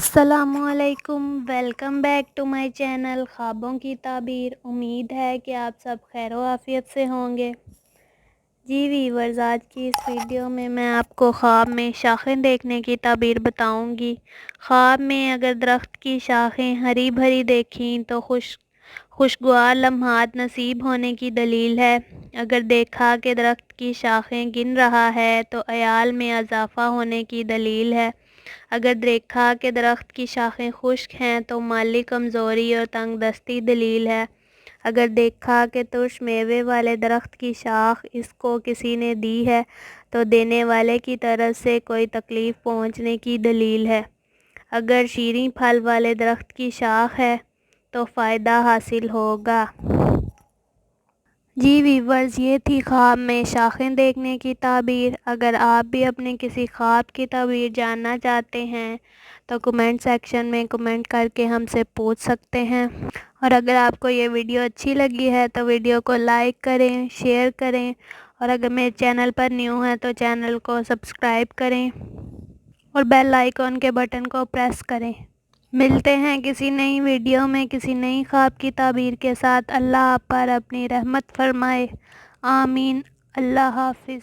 السلام علیکم، welcome back to my channel خوابوں کی تعبیر۔ امید ہے کہ آپ سب خیر و عافیت سے ہوں گے۔ جی ویورز، آج کی اس ویڈیو میں آپ کو خواب میں شاخیں دیکھنے کی تعبیر بتاؤں گی۔ خواب میں اگر درخت کی شاخیں ہری بھری دیکھیں تو خوشگوار لمحات نصیب ہونے کی دلیل ہے۔ اگر دیکھا کہ درخت کی شاخیں گن رہا ہے تو عیال میں اضافہ ہونے کی دلیل ہے۔ اگر دیکھا کہ درخت کی شاخیں خشک ہیں تو مالی کمزوری اور تنگ دستی دلیل ہے۔ اگر دیکھا کہ ترش میوے والے درخت کی شاخ اس کو کسی نے دی ہے تو دینے والے کی طرف سے کوئی تکلیف پہنچنے کی دلیل ہے۔ اگر شیریں پھل والے درخت کی شاخ ہے تو فائدہ حاصل ہوگا۔ جی ویورز، یہ تھی خواب میں شاخیں دیکھنے کی تعبیر۔ اگر آپ بھی اپنے کسی خواب کی تعبیر جاننا چاہتے ہیں تو کمنٹ سیکشن میں کمنٹ کر کے ہم سے پوچھ سکتے ہیں، اور اگر آپ کو یہ ویڈیو اچھی لگی ہے تو ویڈیو کو لائک کریں، شیئر کریں، اور اگر میرے چینل پر نیو ہیں تو چینل کو سبسکرائب کریں اور بیل آئیکن کے بٹن کو پریس کریں۔ ملتے ہیں کسی نئی ویڈیو میں کسی نئی خواب کی تعبیر کے ساتھ۔ اللہ آپ پر اپنی رحمت فرمائے، آمین۔ اللہ حافظ۔